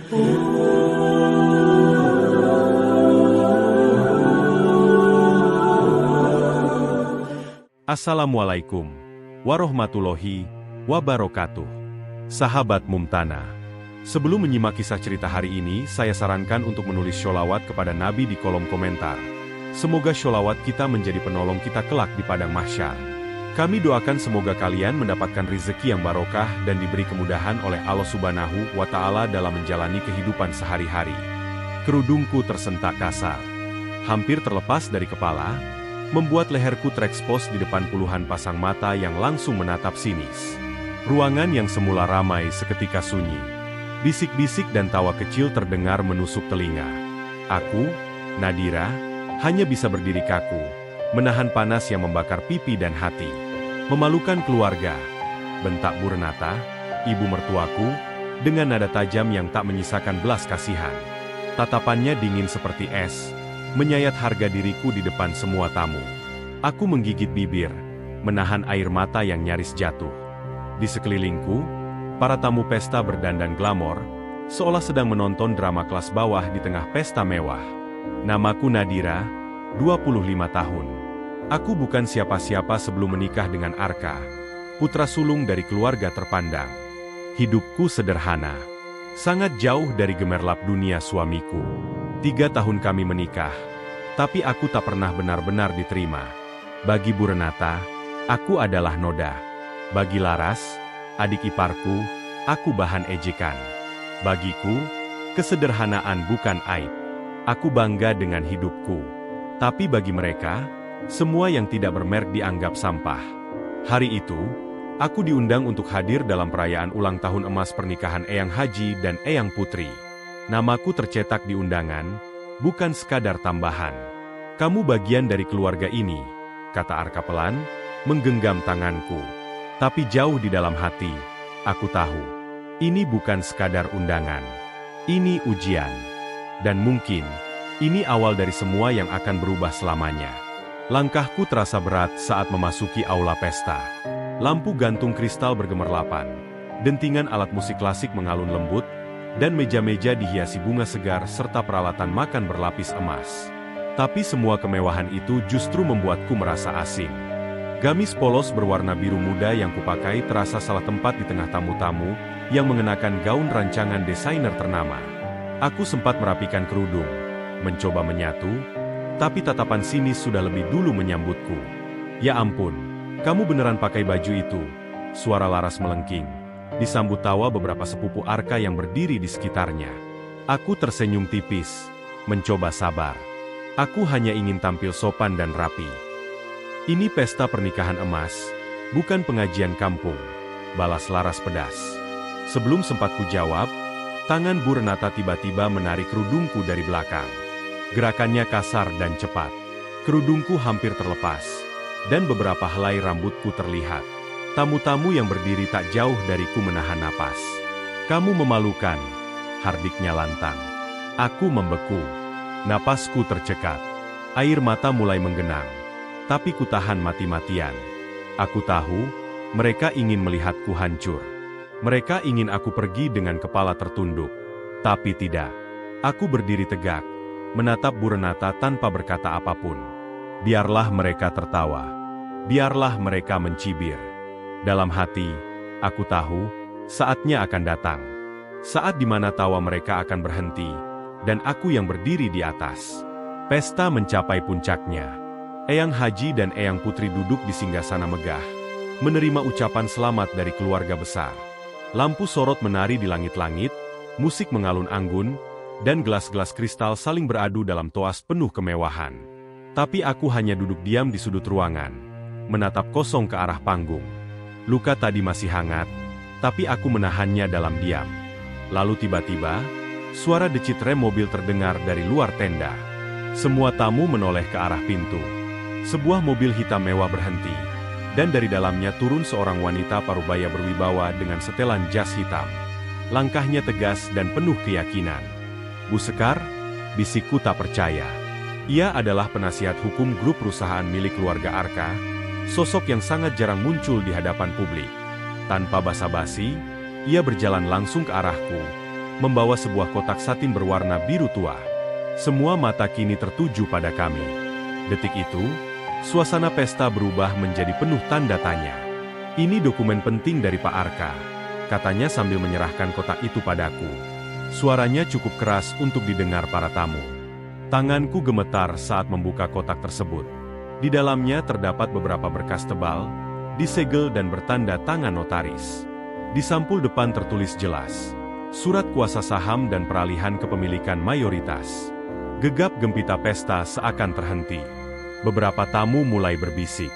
Assalamualaikum warahmatullahi wabarakatuh. Sahabat Mumtana, sebelum menyimak kisah cerita hari ini, saya sarankan untuk menulis sholawat kepada Nabi di kolom komentar. Semoga sholawat kita menjadi penolong kita kelak di padang mahsyar. Kami doakan semoga kalian mendapatkan rezeki yang barokah dan diberi kemudahan oleh Allah Subhanahu wa Ta'ala dalam menjalani kehidupan sehari-hari. Kerudungku tersentak kasar, hampir terlepas dari kepala, membuat leherku terekspos di depan puluhan pasang mata yang langsung menatap sinis. Ruangan yang semula ramai seketika sunyi. Bisik-bisik dan tawa kecil terdengar menusuk telinga. Aku, Nadira, hanya bisa berdiri kaku, menahan panas yang membakar pipi dan hati. Memalukan keluarga, bentak Bu Renata, ibu mertuaku, dengan nada tajam yang tak menyisakan belas kasihan. Tatapannya dingin seperti es, menyayat harga diriku di depan semua tamu. Aku menggigit bibir, menahan air mata yang nyaris jatuh. Di sekelilingku, para tamu pesta berdandan glamor, seolah sedang menonton drama kelas bawah di tengah pesta mewah. Namaku Nadira, 25 tahun. Aku bukan siapa-siapa sebelum menikah dengan Arka, putra sulung dari keluarga terpandang. Hidupku sederhana, sangat jauh dari gemerlap dunia suamiku. 3 tahun kami menikah, tapi aku tak pernah benar-benar diterima. Bagi Bu Renata, aku adalah noda. Bagi Laras, adik iparku, aku bahan ejekan. Bagiku, kesederhanaan bukan aib. Aku bangga dengan hidupku. Tapi bagi mereka, semua yang tidak bermerek dianggap sampah. Hari itu, aku diundang untuk hadir dalam perayaan ulang tahun emas pernikahan Eyang Haji dan Eyang Putri. Namaku tercetak di undangan, bukan sekadar tambahan. Kamu bagian dari keluarga ini, kata Arka pelan, menggenggam tanganku. Tapi jauh di dalam hati, aku tahu, ini bukan sekadar undangan. Ini ujian. Dan mungkin, ini awal dari semua yang akan berubah selamanya. Langkahku terasa berat saat memasuki aula pesta. Lampu gantung kristal bergemerlapan, dentingan alat musik klasik mengalun lembut, dan meja-meja dihiasi bunga segar serta peralatan makan berlapis emas. Tapi semua kemewahan itu justru membuatku merasa asing. Gamis polos berwarna biru muda yang kupakai terasa salah tempat di tengah tamu-tamu yang mengenakan gaun rancangan desainer ternama. Aku sempat merapikan kerudung, mencoba menyatu, tapi tatapan sinis sudah lebih dulu menyambutku. Ya ampun, kamu beneran pakai baju itu? Suara Laras melengking. Disambut tawa beberapa sepupu Arka yang berdiri di sekitarnya. Aku tersenyum tipis, mencoba sabar. Aku hanya ingin tampil sopan dan rapi. Ini pesta pernikahan emas, bukan pengajian kampung, balas Laras pedas. Sebelum sempat ku jawab, tangan Bu Renata tiba-tiba menarik kerudungku dari belakang. Gerakannya kasar dan cepat. Kerudungku hampir terlepas, dan beberapa helai rambutku terlihat. Tamu-tamu yang berdiri tak jauh dariku menahan napas. Kamu memalukan, hardiknya lantang. Aku membeku. Napasku tercekat. Air mata mulai menggenang. Tapi ku tahan mati-matian. Aku tahu, mereka ingin melihatku hancur. Mereka ingin aku pergi dengan kepala tertunduk. Tapi tidak. Aku berdiri tegak, menatap Bu Renata tanpa berkata apapun. Biarlah mereka tertawa. Biarlah mereka mencibir. Dalam hati, aku tahu, saatnya akan datang. Saat di mana tawa mereka akan berhenti, dan aku yang berdiri di atas. Pesta mencapai puncaknya. Eyang Haji dan Eyang Putri duduk di singgasana megah, menerima ucapan selamat dari keluarga besar. Lampu sorot menari di langit-langit, musik mengalun anggun, dan gelas-gelas kristal saling beradu dalam toas penuh kemewahan. Tapi aku hanya duduk diam di sudut ruangan, menatap kosong ke arah panggung. Luka tadi masih hangat, tapi aku menahannya dalam diam. Lalu tiba-tiba, suara decit rem mobil terdengar dari luar tenda. Semua tamu menoleh ke arah pintu. Sebuah mobil hitam mewah berhenti, dan dari dalamnya turun seorang wanita parubaya berwibawa dengan setelan jas hitam. Langkahnya tegas dan penuh keyakinan. Bu Sekar, bisikku tak percaya. Ia adalah penasihat hukum grup perusahaan milik keluarga Arka, sosok yang sangat jarang muncul di hadapan publik. Tanpa basa-basi, ia berjalan langsung ke arahku, membawa sebuah kotak satin berwarna biru tua. Semua mata kini tertuju pada kami. Detik itu, suasana pesta berubah menjadi penuh tanda tanya. "Ini dokumen penting dari Pak Arka," katanya sambil menyerahkan kotak itu padaku. Suaranya cukup keras untuk didengar para tamu. Tanganku gemetar saat membuka kotak tersebut. Di dalamnya terdapat beberapa berkas tebal, disegel dan bertanda tangan notaris. Di sampul depan tertulis jelas, surat kuasa saham dan peralihan kepemilikan mayoritas. Gegap gempita pesta seakan terhenti. Beberapa tamu mulai berbisik.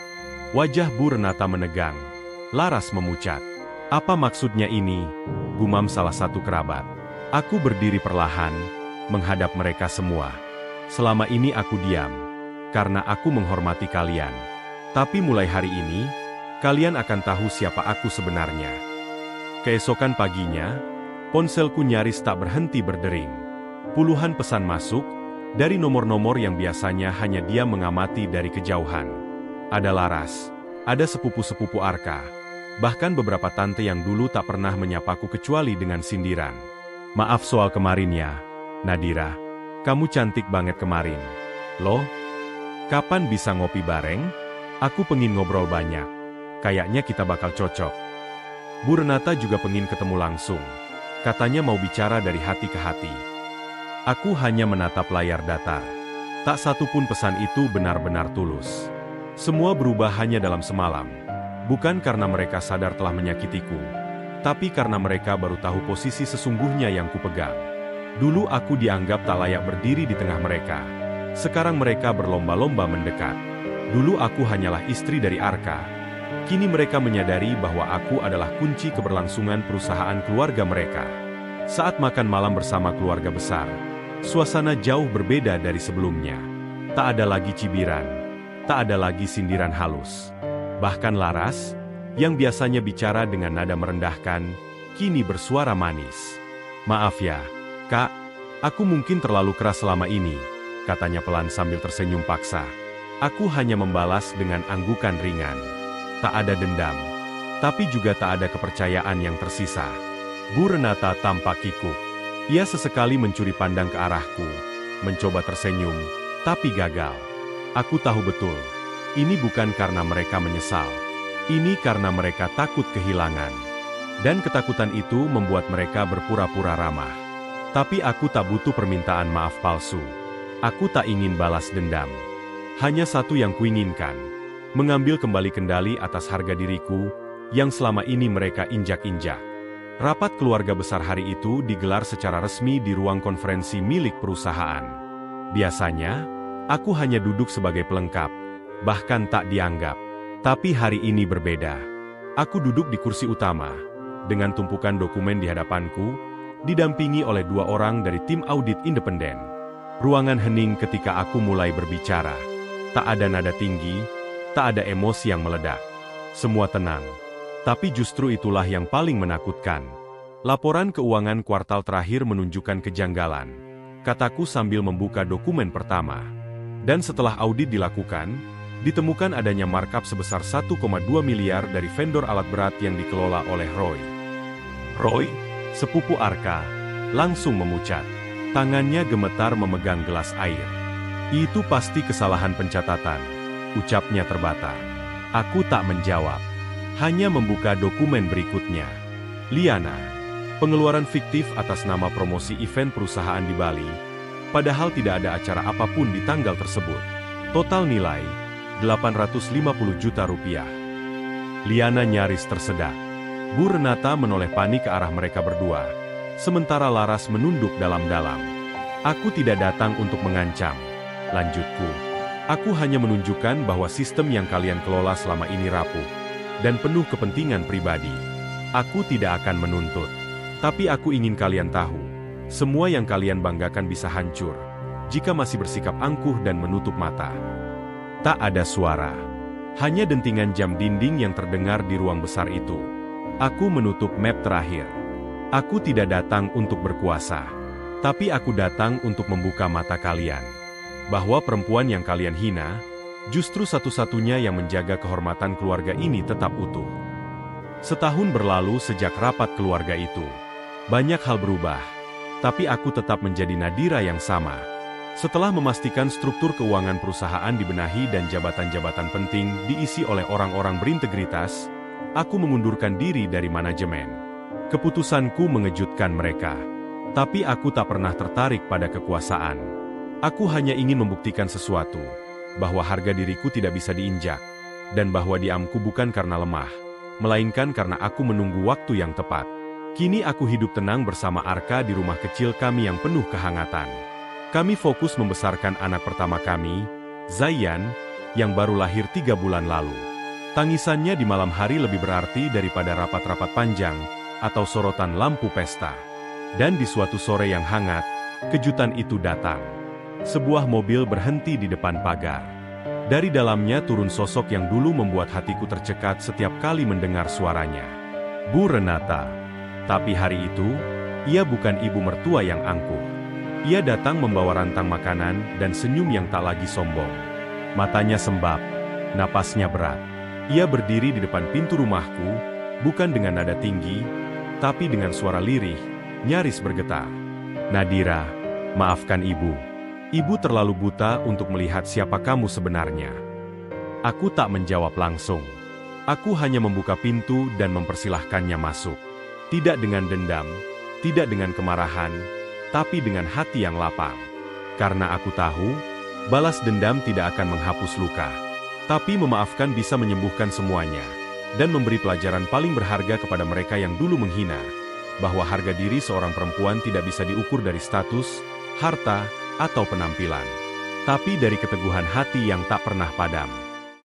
Wajah Bu Renata menegang. Laras memucat. "Apa maksudnya ini?" gumam salah satu kerabat. Aku berdiri perlahan, menghadap mereka semua. "Selama ini aku diam, karena aku menghormati kalian. Tapi mulai hari ini, kalian akan tahu siapa aku sebenarnya." Keesokan paginya, ponselku nyaris tak berhenti berdering. Puluhan pesan masuk, dari nomor-nomor yang biasanya hanya dia mengamati dari kejauhan. Ada Laras, ada sepupu-sepupu Arka, bahkan beberapa tante yang dulu tak pernah menyapaku kecuali dengan sindiran. "Maaf soal kemarinnya, Nadira. Kamu cantik banget kemarin. Loh, kapan bisa ngopi bareng? Aku pengin ngobrol banyak. Kayaknya kita bakal cocok." Bu Renata juga pengin ketemu langsung. Katanya mau bicara dari hati ke hati. Aku hanya menatap layar datar. Tak satu pun pesan itu benar-benar tulus. Semua berubah hanya dalam semalam. Bukan karena mereka sadar telah menyakitiku, tapi karena mereka baru tahu posisi sesungguhnya yang kupegang. Dulu aku dianggap tak layak berdiri di tengah mereka. Sekarang mereka berlomba-lomba mendekat. Dulu aku hanyalah istri dari Arka. Kini mereka menyadari bahwa aku adalah kunci keberlangsungan perusahaan keluarga mereka. Saat makan malam bersama keluarga besar, suasana jauh berbeda dari sebelumnya. Tak ada lagi cibiran, tak ada lagi sindiran halus. Bahkan Laras, yang biasanya bicara dengan nada merendahkan, kini bersuara manis. "Maaf ya, Kak, aku mungkin terlalu keras selama ini," katanya pelan sambil tersenyum paksa. Aku hanya membalas dengan anggukan ringan. Tak ada dendam, tapi juga tak ada kepercayaan yang tersisa. Bu Renata tampak kikuk. Ia sesekali mencuri pandang ke arahku, mencoba tersenyum, tapi gagal. Aku tahu betul, ini bukan karena mereka menyesal. Ini karena mereka takut kehilangan. Dan ketakutan itu membuat mereka berpura-pura ramah. Tapi aku tak butuh permintaan maaf palsu. Aku tak ingin balas dendam. Hanya satu yang kuinginkan, mengambil kembali kendali atas harga diriku yang selama ini mereka injak-injak. Rapat keluarga besar hari itu digelar secara resmi di ruang konferensi milik perusahaan. Biasanya, aku hanya duduk sebagai pelengkap, bahkan tak dianggap. Tapi hari ini berbeda. Aku duduk di kursi utama, dengan tumpukan dokumen di hadapanku, didampingi oleh 2 orang dari tim audit independen. Ruangan hening ketika aku mulai berbicara. Tak ada nada tinggi, tak ada emosi yang meledak. Semua tenang. Tapi justru itulah yang paling menakutkan. Laporan keuangan kuartal terakhir menunjukkan kejanggalan, kataku sambil membuka dokumen pertama. Dan setelah audit dilakukan, ditemukan adanya markup sebesar 1,2 miliar dari vendor alat berat yang dikelola oleh Roy. Roy, sepupu Arka, langsung memucat. Tangannya gemetar memegang gelas air. "Itu pasti kesalahan pencatatan," ucapnya terbata. Aku tak menjawab, hanya membuka dokumen berikutnya. Liana, pengeluaran fiktif atas nama promosi event perusahaan di Bali, padahal tidak ada acara apapun di tanggal tersebut. Total nilai, 850 juta rupiah. Liana nyaris tersedak. Bu Renata menoleh panik ke arah mereka berdua, sementara Laras menunduk dalam-dalam. "Aku tidak datang untuk mengancam," lanjutku. "Aku hanya menunjukkan bahwa sistem yang kalian kelola selama ini rapuh dan penuh kepentingan pribadi. Aku tidak akan menuntut. Tapi aku ingin kalian tahu, semua yang kalian banggakan bisa hancur jika masih bersikap angkuh dan menutup mata." Tak ada suara. Hanya dentingan jam dinding yang terdengar di ruang besar itu. Aku menutup map terakhir. Aku tidak datang untuk berkuasa. Tapi aku datang untuk membuka mata kalian. Bahwa perempuan yang kalian hina, justru satu-satunya yang menjaga kehormatan keluarga ini tetap utuh. Setahun berlalu sejak rapat keluarga itu. Banyak hal berubah, Tapi aku tetap menjadi Nadira yang sama. Setelah memastikan struktur keuangan perusahaan dibenahi dan jabatan-jabatan penting diisi oleh orang-orang berintegritas, aku mengundurkan diri dari manajemen. Keputusanku mengejutkan mereka. Tapi aku tak pernah tertarik pada kekuasaan. Aku hanya ingin membuktikan sesuatu, bahwa harga diriku tidak bisa diinjak, dan bahwa diamku bukan karena lemah, melainkan karena aku menunggu waktu yang tepat. Kini aku hidup tenang bersama Arka di rumah kecil kami yang penuh kehangatan. Kami fokus membesarkan anak pertama kami, Zayan, yang baru lahir 3 bulan lalu. Tangisannya di malam hari lebih berarti daripada rapat-rapat panjang atau sorotan lampu pesta. Dan di suatu sore yang hangat, kejutan itu datang. Sebuah mobil berhenti di depan pagar. Dari dalamnya turun sosok yang dulu membuat hatiku tercekat setiap kali mendengar suaranya. Bu Renata. Tapi hari itu, ia bukan ibu mertua yang angkuh. Ia datang membawa rantang makanan dan senyum yang tak lagi sombong. Matanya sembab, napasnya berat. Ia berdiri di depan pintu rumahku, bukan dengan nada tinggi, tapi dengan suara lirih, nyaris bergetar. Nadira, maafkan ibu. Ibu terlalu buta untuk melihat siapa kamu sebenarnya. Aku tak menjawab langsung. Aku hanya membuka pintu dan mempersilahkannya masuk. Tidak dengan dendam, tidak dengan kemarahan, tapi dengan hati yang lapang. Karena aku tahu, balas dendam tidak akan menghapus luka. Tapi memaafkan bisa menyembuhkan semuanya, dan memberi pelajaran paling berharga kepada mereka yang dulu menghina, bahwa harga diri seorang perempuan tidak bisa diukur dari status, harta, atau penampilan, tapi dari keteguhan hati yang tak pernah padam.